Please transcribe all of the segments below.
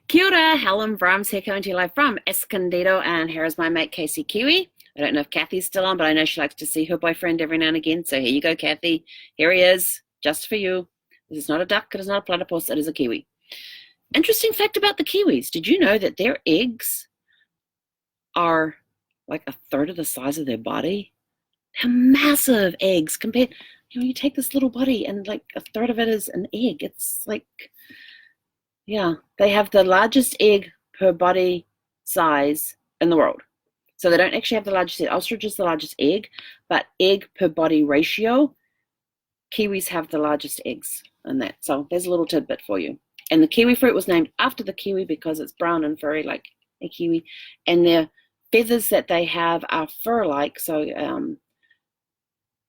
Kia ora, Helen Brahms here coming to you live from Escondido, and here is my mate Casey Kiwi. I don't know if Kathy's still on, but I know she likes to see her boyfriend every now and again, so here you go, Kathy. Here he is, just for you. This is not a duck, it is not a platypus, it is a kiwi. Interesting fact about the kiwis. Did you know that their eggs are like a third of the size of their body? They're massive eggs compared, you take this little body and like a third of it is an egg. It's like, yeah, they have the largest egg per body size in the world. So they don't actually have the largest egg. Ostrich is the largest egg, but egg per body ratio, kiwis have the largest eggs in that. So there's a little tidbit for you. And the kiwi fruit was named after the kiwi because it's brown and furry like a kiwi. And their feathers that they have are fur-like. So,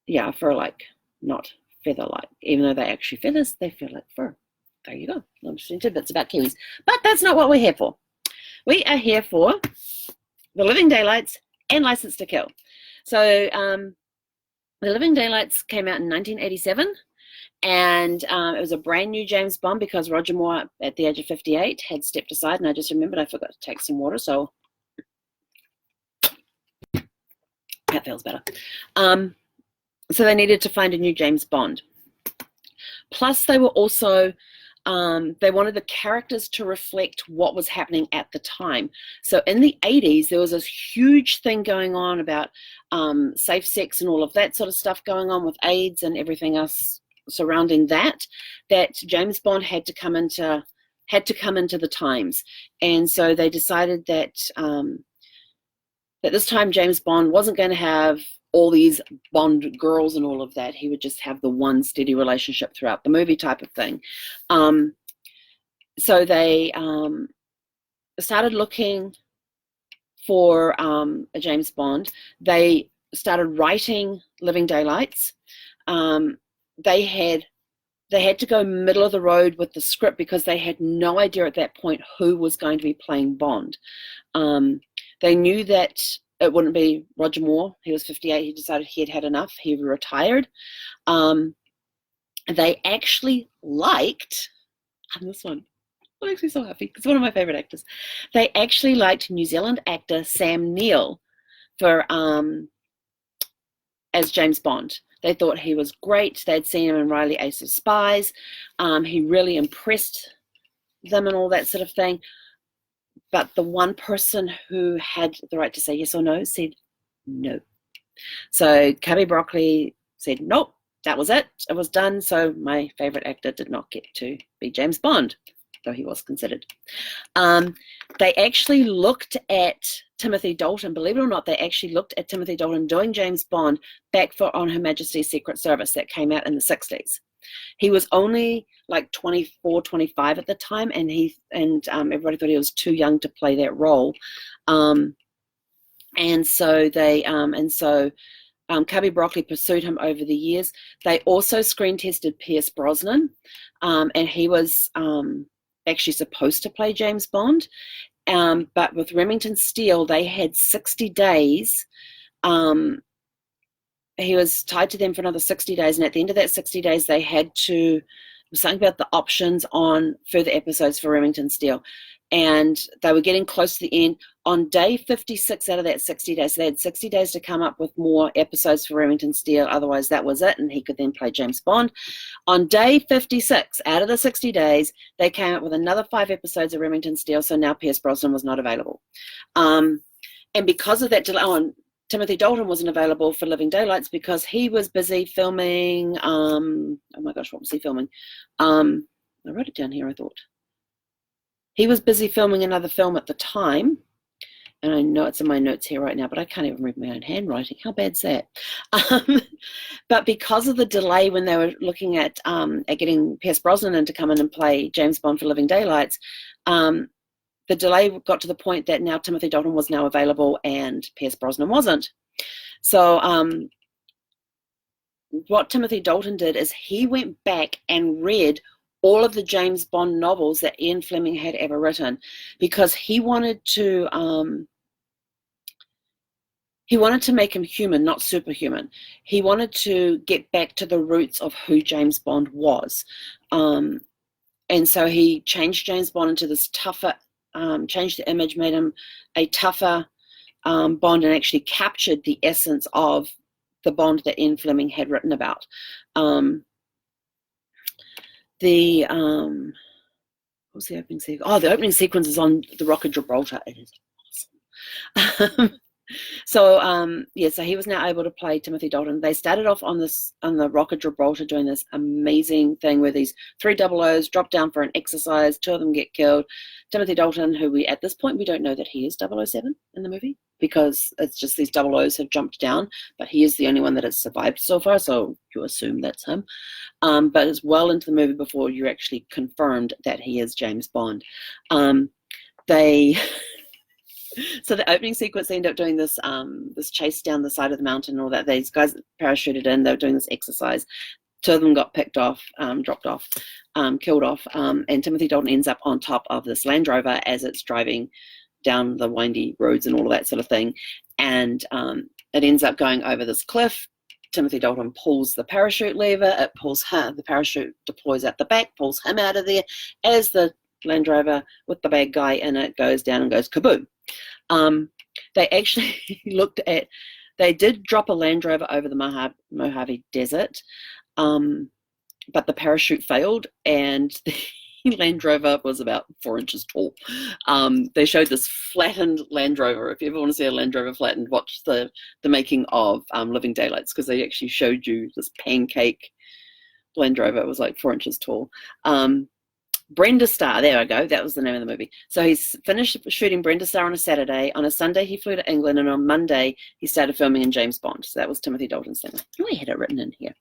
yeah, fur-like, not feather-like. Even though they're actually feathers, they feel like fur. There you go. Interesting tidbits about kiwis. But that's not what we're here for. We are here for The Living Daylights and License to Kill. So The Living Daylights came out in 1987, and it was a brand new James Bond because Roger Moore, at the age of 58, had stepped aside, and I just remembered I forgot to take some water, so that feels better. So they needed to find a new James Bond. Plus, they were also they wanted the characters to reflect what was happening at the time. So in the 80s, there was this huge thing going on about safe sex and all of that sort of stuff going on with AIDS and everything else surrounding that James Bond had to come into the times. And so they decided that that this time James Bond wasn't going to have all these Bond girls and all of that. He would just have the one steady relationship throughout the movie type of thing. So they started looking for a James Bond. They started writing Living Daylights. They had to go middle of the road with the script because they had no idea at that point who was going to be playing Bond. They knew that it wouldn't be Roger Moore. He was 58. He decided he had had enough. He retired. They actually liked, and this one, I'm actually so happy because one of my favorite actors. They actually liked New Zealand actor Sam Neill for as James Bond. They thought he was great. They'd seen him in Riley Ace of Spies. He really impressed them and all that sort of thing. But the one person who had the right to say yes or no said no. So Cubby Broccoli said, nope, that was it. It was done. So my favorite actor did not get to be James Bond, though he was considered. They actually looked at Timothy Dalton. Believe it or not, they actually looked at Timothy Dalton doing James Bond back for On Her Majesty's Secret Service that came out in the 60s. He was only like 24, 25 at the time, and everybody thought he was too young to play that role. And so Cubby Broccoli pursued him over the years. They also screen tested Pierce Brosnan, and he was actually supposed to play James Bond. But with Remington Steele, they had 60 days. He was tied to them for another 60 days, and at the end of that 60 days, they had to, something about the options on further episodes for Remington Steele. And they were getting close to the end. On day 56 out of that 60 days, so they had 60 days to come up with more episodes for Remington Steele. Otherwise, that was it, and he could then play James Bond. On day 56 out of the 60 days, they came up with another 5 episodes of Remington Steele, so now Pierce Brosnan was not available. And because of that delay, Timothy Dalton wasn't available for Living Daylights because he was busy filming, oh my gosh, what was he filming? I wrote it down here, I thought. He was busy filming another film at the time, and I know it's in my notes here right now, but I can't even read my own handwriting. How bad's that? But because of the delay when they were looking at getting Pierce Brosnan in to come in and play James Bond for Living Daylights, the delay got to the point that now Timothy Dalton was now available and Pierce Brosnan wasn't. So what Timothy Dalton did is he went back and read all of the James Bond novels that Ian Fleming had ever written because he wanted to make him human, not superhuman. He wanted to get back to the roots of who James Bond was. And so he changed James Bond into this tougher changed the image, made him a tougher Bond, and actually captured the essence of the Bond that Ian Fleming had written about. The what was the opening sequence? Oh, the opening sequence is on the Rock of Gibraltar. It is awesome. So he was now able to play Timothy Dalton. They started off on the Rock of Gibraltar doing this amazing thing where these 3 00s drop down for an exercise. 2 of them get killed. Timothy Dalton, who at this point we don't know that he is 007 in the movie, because it's just these 00s have jumped down, but he is the only one that has survived so far, so you assume that's him. But it's well into the movie before you're actually confirmed that he is James Bond. So the opening sequence, they end up doing this this chase down the side of the mountain and all that. These guys parachuted in, they were doing this exercise. 2 of them got picked off, dropped off, killed off, and Timothy Dalton ends up on top of this Land Rover as it's driving down the windy roads and all of that sort of thing. And it ends up going over this cliff. Timothy Dalton pulls the parachute lever, it pulls him, the parachute deploys out the back, pulls him out of there as the Land Rover with the bad guy in it goes down and goes kaboom. They actually they did drop a Land Rover over the Mojave Desert, but the parachute failed and the Land Rover was about 4 inches tall. They showed this flattened Land Rover. If you ever want to see a Land Rover flattened, watch the making of Living Daylights, because they actually showed you this pancake Land Rover. It was like 4 inches tall. Brenda Starr, there I go, that was the name of the movie. So he's finished shooting Brenda Starr on a Saturday. On a Sunday, he flew to England, and on Monday, he started filming in James Bond. So that was Timothy Dalton's thing. I had it written in here.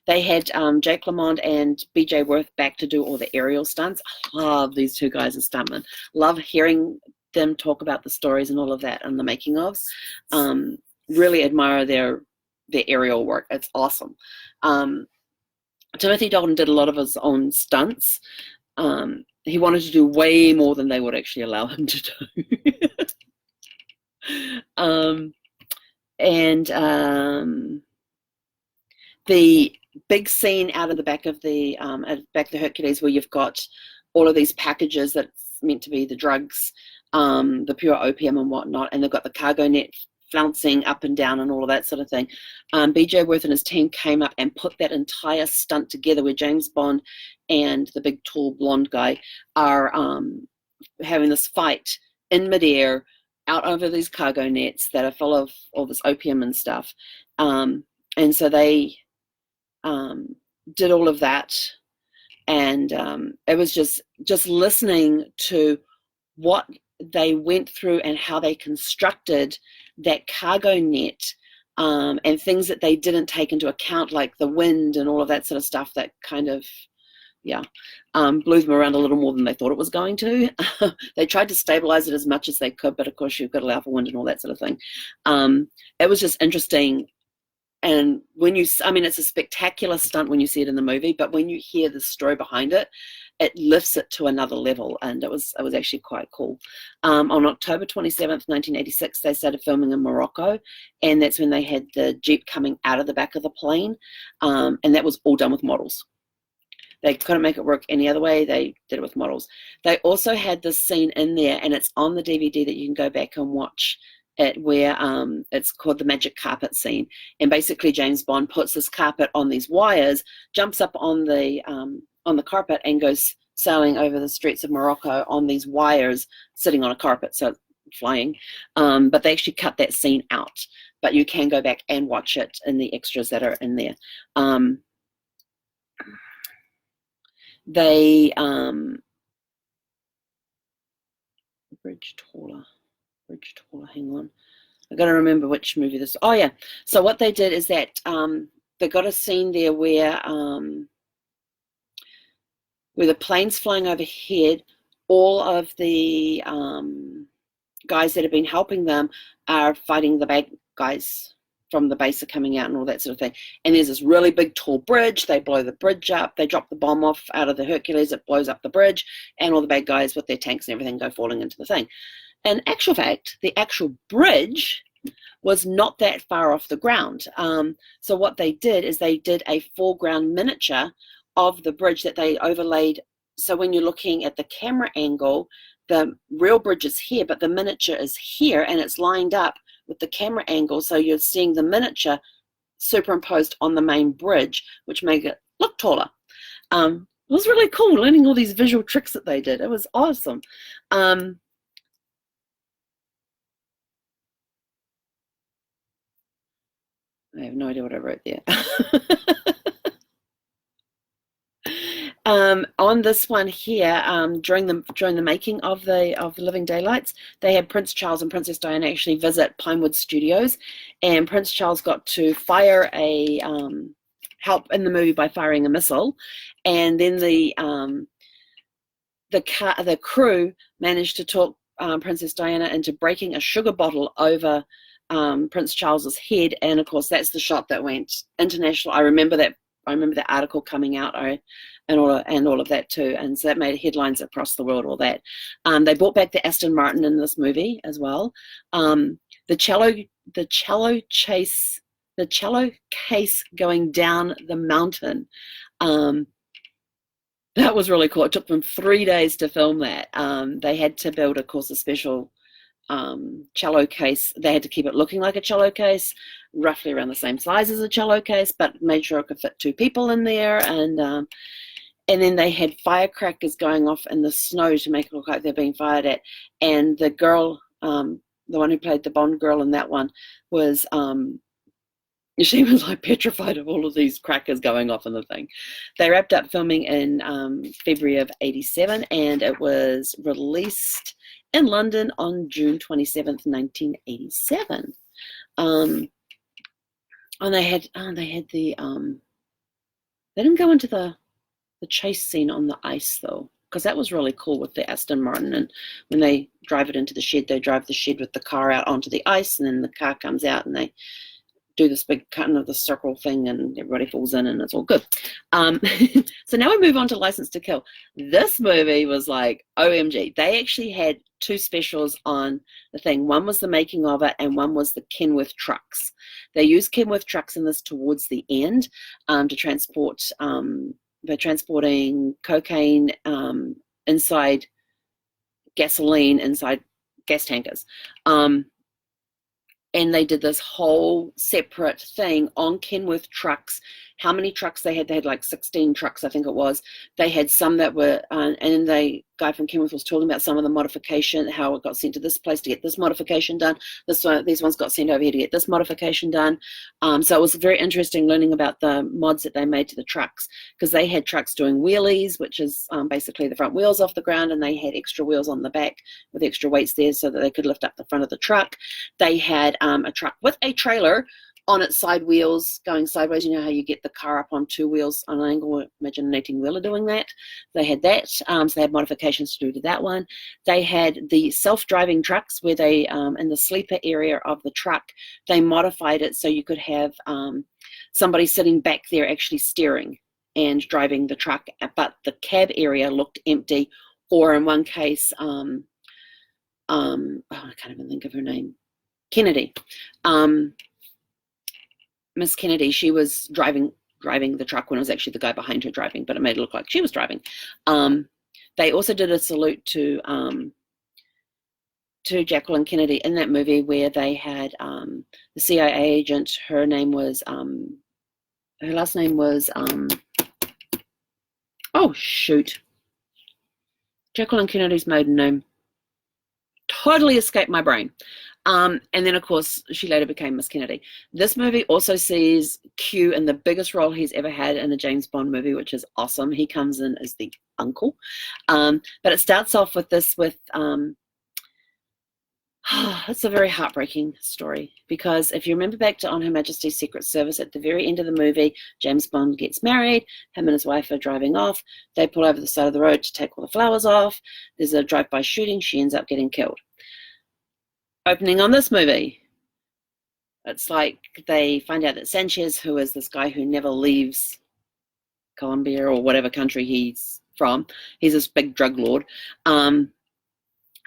They had Jake LaMond and BJ Worth back to do all the aerial stunts. I love these 2 guys as stuntmen. Love hearing them talk about the stories and all of that and the making ofs. Really admire their aerial work. It's awesome. Timothy Dalton did a lot of his own stunts. He wanted to do way more than they would actually allow him to do. The big scene out of the back of the Hercules, where you've got all of these packages that's meant to be the drugs, the pure opium and whatnot, and they've got the cargo net flouncing up and down and all of that sort of thing. BJ Worth and his team came up and put that entire stunt together, where James Bond and the big tall blonde guy are having this fight in midair out over these cargo nets that are full of all this opium and stuff. And so they did all of that, and it was just listening to what they went through and how they constructed that cargo net, and things that they didn't take into account, like the wind and all of that sort of stuff, that kind of blew them around a little more than they thought it was going to. They tried to stabilize it as much as they could, but of course you've got to allow for wind and all that sort of thing. It was just interesting. And it's a spectacular stunt when you see it in the movie, but when you hear the story behind it, it lifts it to another level, and it was actually quite cool. On October 27th, 1986, they started filming in Morocco, and that's when they had the Jeep coming out of the back of the plane, and that was all done with models. They couldn't make it work any other way. They did it with models. They also had this scene in there, and it's on the DVD that you can go back and watch it, where it's called the magic carpet scene. And basically James Bond puts this carpet on these wires, jumps up on the carpet, and goes sailing over the streets of Morocco on these wires, sitting on a carpet, so flying. But they actually cut that scene out. But you can go back and watch it in the extras that are in there. Bridge taller, hang on. I got to remember which movie this. Oh yeah. So what they did is that they got a scene there where the plane's flying overhead. All of the guys that have been helping them are fighting the bad guys from the base, are coming out and all that sort of thing. And there's this really big tall bridge. They blow the bridge up. They drop the bomb off out of the Hercules. It blows up the bridge, and all the bad guys with their tanks and everything go falling into the thing. In actual fact, the actual bridge was not that far off the ground. So what they did is they did a foreground miniature of the bridge that they overlaid so when you're looking at the camera angle, the real bridge is here, but the miniature is here, and it's lined up with the camera angle, so you're seeing the miniature superimposed on the main bridge, which made it look taller. It was really cool learning all these visual tricks that they did. It was awesome. I have no idea what I wrote there. On this one here, during the making of the Living Daylights, they had Prince Charles and Princess Diana actually visit Pinewood Studios, and Prince Charles got to fire a help in the movie by firing a missile, and then the crew managed to talk Princess Diana into breaking a sugar bottle over Prince Charles's head, and of course that's the shot that went international. I remember that article coming out, and all of that too, and so that made headlines across the world. All that. They brought back the Aston Martin in this movie as well. The cello case going down the mountain. That was really cool. It took them 3 days to film that. They had to build, of course, a special cello case. They had to keep it looking like a cello case, roughly around the same size as a cello case, but made sure it could fit 2 people in there. And then they had firecrackers going off in the snow to make it look like they're being fired at. And the girl, the one who played the Bond girl in that one, was she was like petrified of all of these crackers going off in the thing. They wrapped up filming in February of '87, and it was released in London on June 27th, 1987. And they had the they didn't go into the chase scene on the ice though, because that was really cool with the Aston Martin. And when they drive it into the shed, they drive the shed with the car out onto the ice, and then the car comes out and they do this big kind of the circle thing, and everybody falls in, and it's all good. So now we move on to License to Kill. This movie was like OMG. They actually had 2 specials on the thing. One was the making of it, and one was the Kenworth trucks. They used Kenworth trucks in this towards the end to transport. They're transporting cocaine inside gasoline, inside gas tankers. And they did this whole separate thing on Kenworth trucks. How many trucks they had? They had like 16 trucks, I think it was. They had some that were, and the guy from Kenworth was talking about some of the modification, how it got sent to this place to get this modification done. These ones got sent over here to get this modification done. So it was very interesting learning about the mods that they made to the trucks, because they had trucks doing wheelies, which is basically the front wheels off the ground, and they had extra wheels on the back with extra weights there so that they could lift up the front of the truck. They had a truck with a trailer on its side wheels going sideways. You know how you get the car up on 2 wheels on an angle? Imagine an 18-wheeler doing that. They had that. So they had modifications to do to that one. They had the self-driving trucks where they, in the sleeper area of the truck, they modified it so you could have somebody sitting back there actually steering and driving the truck, but the cab area looked empty. Or in one case, I can't even think of her name, Kennedy. Miss Kennedy, she was driving the truck when it was actually the guy behind her driving, but it made it look like she was driving. They also did a salute to Jacqueline Kennedy in that movie, where they had the CIA agent. Her name was her last name was oh shoot, Jacqueline Kennedy's maiden name totally escaped my brain. And then, of course, she later became Miss Kennedy. This movie also sees Q in the biggest role he's ever had in a James Bond movie, which is awesome. He comes in as the uncle. But it starts off with this, it's a very heartbreaking story, because if you remember back to On Her Majesty's Secret Service, at the very end of the movie, James Bond gets married. Him and his wife are driving off. They pull over the side of the road to take all the flowers off. There's a drive-by shooting. She ends up getting killed. Opening on this movie, it's like they find out that Sanchez, who is this guy who never leaves Colombia or whatever country he's from, he's this big drug lord.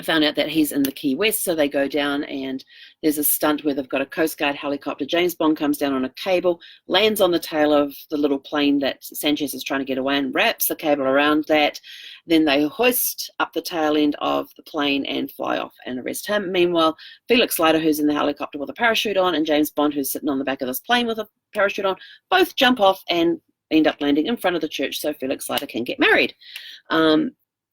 found out that he's in the Key West, so they go down, and there's a stunt where they've got a Coast Guard helicopter. James Bond comes down on a cable, lands on the tail of the little plane that Sanchez is trying to get away, and wraps the cable around that. Then they hoist up the tail end of the plane and fly off and arrest him. Meanwhile, Felix Leiter, who's in the helicopter with a parachute on, and James Bond, who's sitting on the back of this plane with a parachute on, both jump off and end up landing in front of the church so Felix Leiter can get married.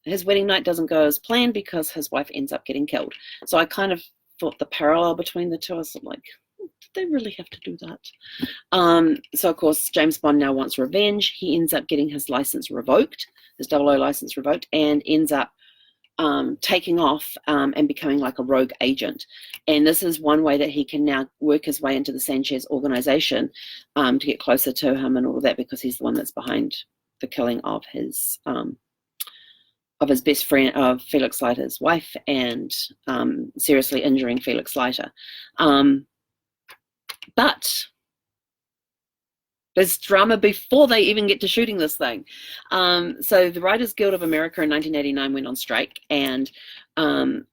His wedding night doesn't go as planned because his wife ends up getting killed. So I kind of thought the parallel between the two, I was like, did they really have to do that? So, of course, James Bond now wants revenge. He ends up getting his license revoked, his 00 license revoked, and ends up taking off and becoming like a rogue agent. And this is one way that he can now work his way into the Sanchez organization to get closer to him and all of that, because he's the one that's behind the killing of his best friend, of Felix Leiter's wife, and seriously injuring Felix Leiter. But there's drama before they even get to shooting this thing. So the Writers Guild of America in 1989 went on strike, and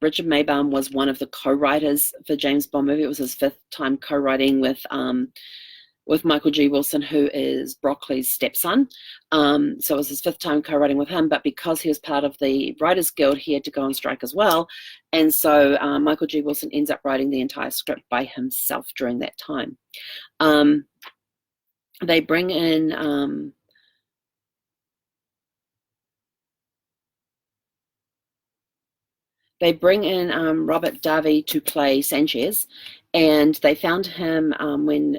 Richard Maybaum was one of the co-writers for James Bond movie. It was his 5th time co-writing with Michael G. Wilson, who is Broccoli's stepson. So it was his 5th time co-writing with him, but because he was part of the Writers Guild, he had to go on strike as well. And so Michael G. Wilson ends up writing the entire script by himself during that time. They bring in Robert Davi to play Sanchez, and they found him when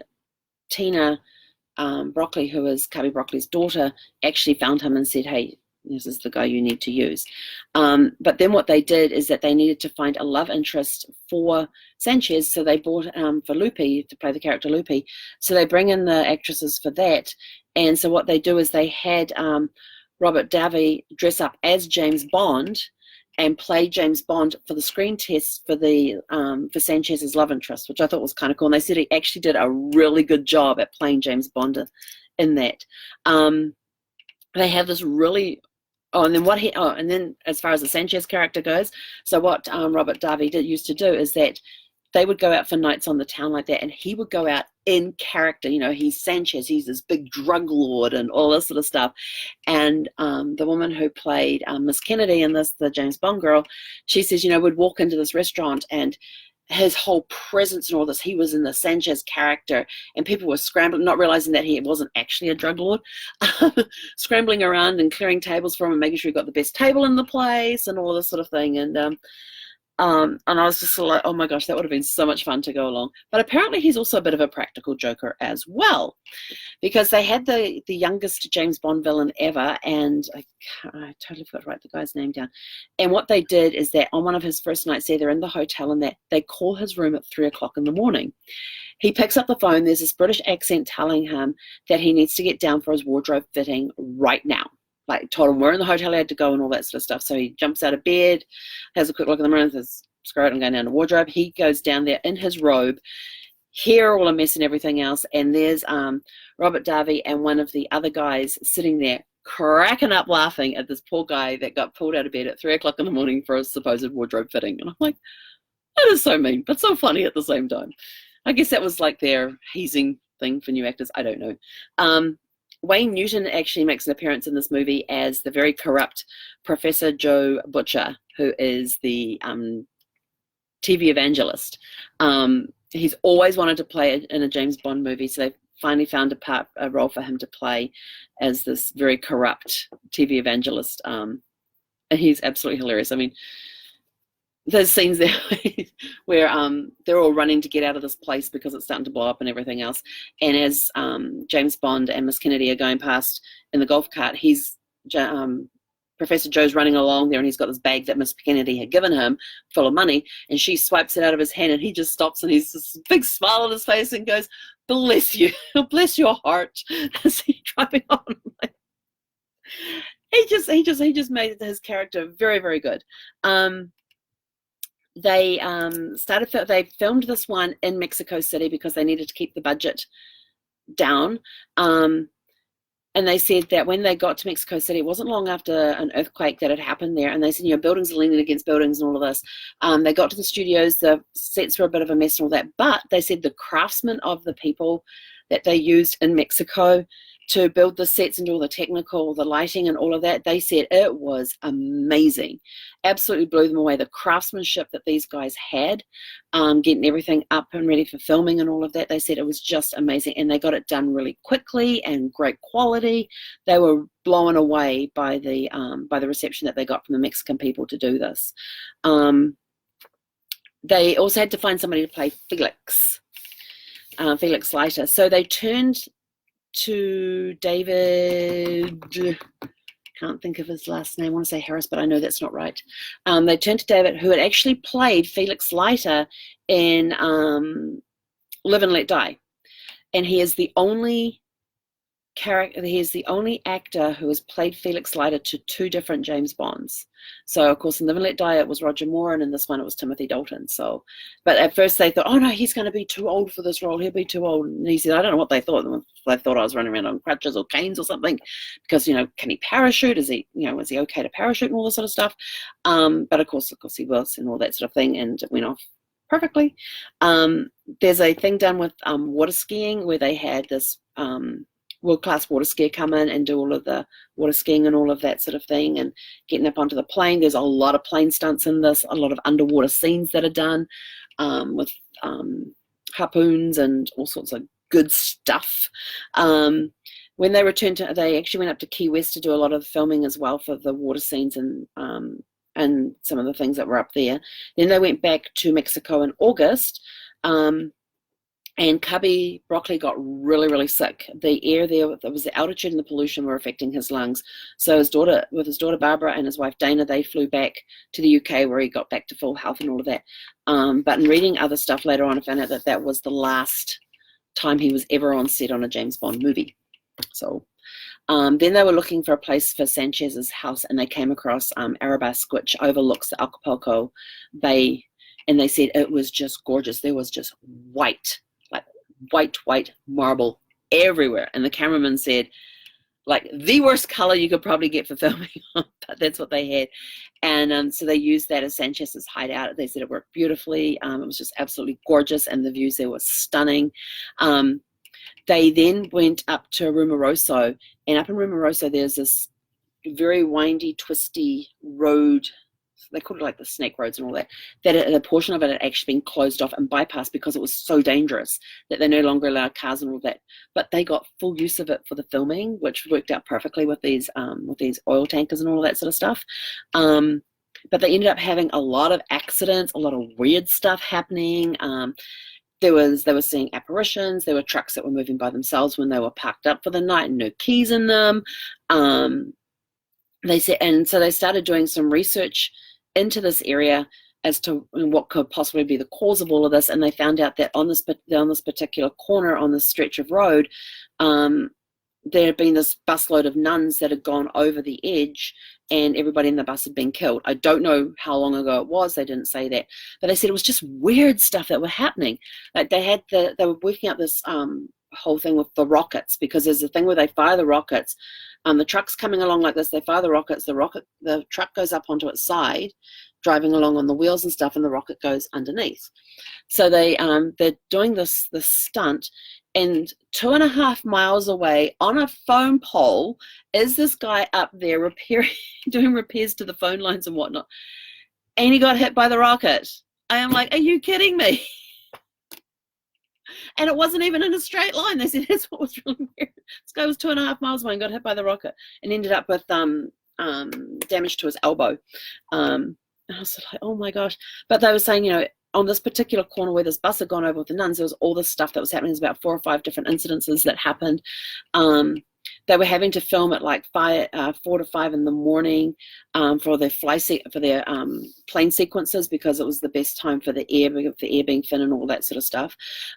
Tina Broccoli, who is Cubby Broccoli's daughter, actually found him and said, hey, this is the guy you need to use. But then what they did is that they needed to find a love interest for Sanchez, so they brought for Lupe, to play the character Lupe. So they bring in the actresses for that. And so what they do is they had Robert Davi dress up as James Bond and play James Bond for the screen test for Sanchez's love interest, which I thought was kind of cool. And they said he actually did a really good job at playing James Bond in that. They have this really and then as far as the Sanchez character goes, so what Robert Davi used to do is that they would go out for nights on the town like that, and he would go out in character. You know, he's Sanchez, he's this big drug lord and all this sort of stuff. And the woman who played Miss Kennedy in this, the James Bond girl, she says, would walk into this restaurant, and his whole presence and all this, he was in the Sanchez character, and people were scrambling, not realizing that he wasn't actually a drug lord, scrambling around and clearing tables for him and making sure he got the best table in the place and all this sort of thing. And I was just like, oh my gosh, that would have been so much fun to go along. But apparently he's also a bit of a practical joker as well, because they had the youngest James Bond villain ever, and I totally forgot to write the guy's name down. And what they did is that on one of his first nights there, they're in the hotel, and that they call his room at 3 o'clock in the morning. He picks up the phone. There's this British accent telling him that he needs to get down for his wardrobe fitting right now. Like, told him where in the hotel he had to go and all that sort of stuff. So he jumps out of bed, has a quick look in the mirror, and says, screw it, I'm going down to wardrobe. He goes down there in his robe, hair all a mess and everything else, and there's Robert Davi and one of the other guys sitting there cracking up laughing at this poor guy that got pulled out of bed at 3 o'clock in the morning for a supposed wardrobe fitting. And I'm like, that is so mean, but so funny at the same time. I guess that was like their hazing thing for new actors. I don't know. Wayne Newton actually makes an appearance in this movie as the very corrupt Professor Joe Butcher, who is the TV evangelist. He's always wanted to play in a James Bond movie, so they finally found a role for him to play as this very corrupt TV evangelist. And he's absolutely hilarious. I mean, there's scenes there where they're all running to get out of this place because it's starting to blow up and everything else. And as James Bond and Miss Kennedy are going past in the golf cart, Professor Joe's running along there, and he's got this bag that Miss Kennedy had given him full of money, and she swipes it out of his hand, and he just stops, and he's this big smile on his face and goes, bless you, bless your heart, as he's driving on. He just made his character very, very good. They filmed this one in Mexico City because they needed to keep the budget down. And they said that when they got to Mexico City, it wasn't long after an earthquake that had happened there. And they said, buildings are leaning against buildings and all of this. They got to the studios, the sets were a bit of a mess and all that. But they said the craftsmen of the people that they used in Mexico to build the sets and do all the technical, the lighting and all of that, they said it was amazing. Absolutely blew them away. The craftsmanship that these guys had, getting everything up and ready for filming and all of that, they said it was just amazing. And they got it done really quickly and great quality. They were blown away by the reception that they got from the Mexican people to do this. They also had to find somebody to play Felix Leiter. So they turned to David, can't think of his last name, I want to say Harris, but I know that's not right. They turned to David, who had actually played Felix Leiter in Live and Let Die. And he is the only actor who has played Felix Leiter to 2 different James Bonds. So, of course, in Live and Let Die, it was Roger Moore, and in this one, it was Timothy Dalton. So, but at first they thought, oh, no, he's going to be too old for this role. He'll be too old. And he said, I don't know what they thought. They thought I was running around on crutches or canes or something because, can he parachute? Is he okay to parachute and all this sort of stuff? But, of course he was and all that sort of thing, and it went off perfectly. There's a thing done with water skiing where they had this world-class water skier come in and do all of the water skiing and all of that sort of thing and getting up onto the plane. There's a lot of plane stunts in this, a lot of underwater scenes that are done with harpoons and all sorts of good stuff. When they returned they actually went up to Key West to do a lot of filming as well for the water scenes and some of the things that were up there. Then they went back to Mexico in August. And Cubby Broccoli got really, really sick. The air there was the altitude and the pollution were affecting his lungs. So his daughter Barbara and his wife Dana, they flew back to the UK where he got back to full health and all of that. But in reading other stuff later on, I found out that was the last time he was ever on set on a James Bond movie. So then they were looking for a place for Sanchez's house, and they came across Arabesque, which overlooks the Acapulco Bay, and they said it was just gorgeous. There was just white marble everywhere, and the cameraman said like the worst color you could probably get for filming but that's what they had. And so they used that as Sanchez's hideout. They said it worked beautifully. It was just absolutely gorgeous, and the views there were stunning. They then went up to Rumoroso, and up in Rumoroso there's this very windy, twisty road. They called it like the snake roads and all that, a portion of it had actually been closed off and bypassed because it was so dangerous that they no longer allowed cars and all that. But they got full use of it for the filming, which worked out perfectly with these oil tankers and all that sort of stuff. But they ended up having a lot of accidents, a lot of weird stuff happening. They were seeing apparitions. There were trucks that were moving by themselves when they were parked up for the night and no keys in them. They said, and so they started doing some research into this area as to what could possibly be the cause of all of this, and they found out that on this particular corner on this stretch of road, there had been this busload of nuns that had gone over the edge, and everybody in the bus had been killed. I don't know how long ago it was. They didn't say that, but they said it was just weird stuff that were happening. Like they were working out this whole thing with the rockets, because there's a thing where they fire the rockets. The truck's coming along like this. They fire the rockets. The truck goes up onto its side, driving along on the wheels and stuff, and the rocket goes underneath. So they're doing this stunt, and 2.5 miles away on a phone pole is this guy up there doing repairs to the phone lines and whatnot, and he got hit by the rocket. I am like, are you kidding me? And it wasn't even in a straight line. They said that's what was really weird. This guy was 2.5 miles away and got hit by the rocket and ended up with damage to his elbow. And I was like, oh my gosh. But they were saying, on this particular corner where this bus had gone over with the nuns, there was all this stuff that was happening. There's about 4 or 5 different incidences that happened. They were having to film at like 4 to 5 in the morning for their plane sequences, because it was the best time for the air being thin and all that sort of stuff.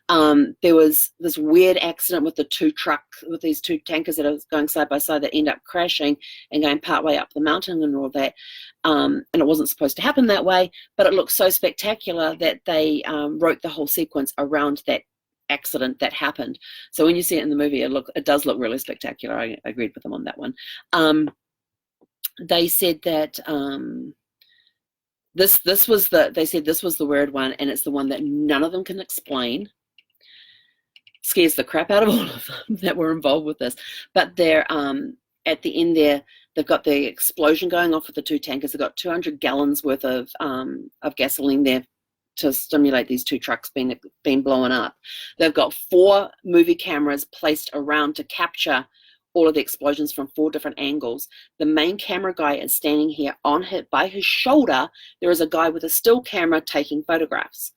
There was this weird accident with these two tankers that are going side by side that end up crashing and going partway up the mountain and all that. And it wasn't supposed to happen that way, but it looked so spectacular that they wrote the whole sequence around that accident that happened. So when you see it in the movie, it does look really spectacular. I agreed with them on that one. They said that this was the weird one, and it's the one that none of them can explain. Scares the crap out of all of them that were involved with this. But they're at the end there, they've got the explosion going off with the two tankers. They've got 200 gallons worth of gasoline there to stimulate these two trucks being blown up. They've got 4 movie cameras placed around to capture all of the explosions from 4 different angles. The main camera guy is standing here by his shoulder. There is a guy with a still camera taking photographs.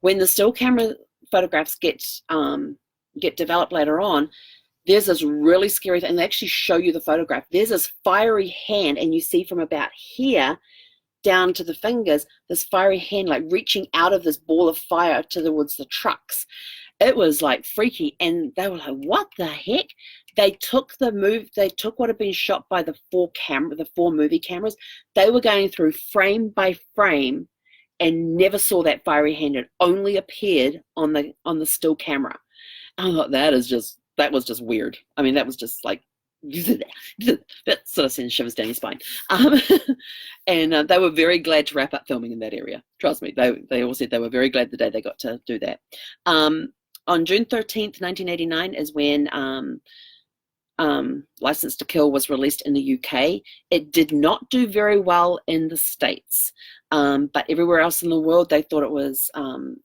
When the still camera photographs get developed later on, there's this really scary thing. They actually show you the photograph. There's this fiery hand, and you see from about here down to the fingers, this fiery hand like reaching out of this ball of fire towards the trucks. It was like freaky, and they were like, what the heck? They took what had been shot by the 4 movie cameras. They were going through frame by frame and never saw that fiery hand. It only appeared on the still camera. I thought that was just weird. I mean, that was just like that sort of sends shivers down your spine. And they were very glad to wrap up filming in that area. Trust me, they all said they were very glad the day they got to do that. On June 13th, 1989 is when License to Kill was released in the UK. It did not do very well in the States, but everywhere else in the world they thought it was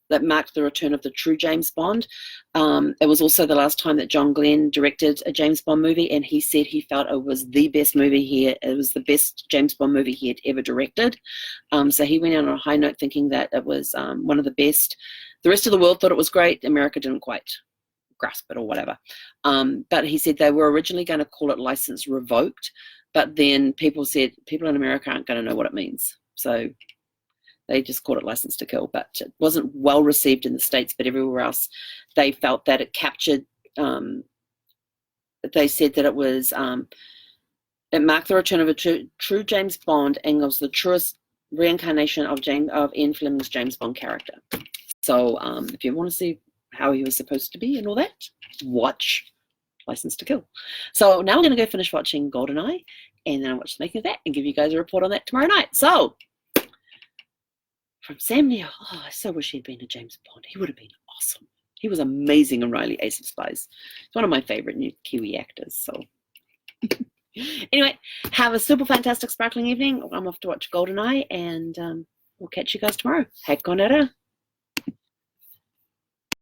that marked the return of the true James Bond. It was also the last time that John Glenn directed a James Bond movie, and he said he felt it was the best movie it was the best James Bond movie he had ever directed. So he went out on a high note thinking that it was one of the best. The rest of the world thought it was great. America didn't quite grasp it or whatever. But he said they were originally going to call it License Revoked, but then people said people in America aren't going to know what it means. So they just called it License to Kill, but it wasn't well received in the States, but everywhere else they felt that it captured, they said that it was, it marked the return of a true James Bond, and it was the truest reincarnation of Ian Fleming's James Bond character. So if you want to see how he was supposed to be and all that, watch License to Kill. So now we're going to go finish watching GoldenEye, and then I'll watch the making of that and give you guys a report on that tomorrow night. So, from Sam Neill, I so wish he'd been a James Bond. He would have been awesome. He was amazing in Riley, Ace of Spies. He's one of my favorite new Kiwi actors. So, anyway, have a super fantastic sparkling evening. I'm off to watch GoldenEye, and we'll catch you guys tomorrow. Hei konera.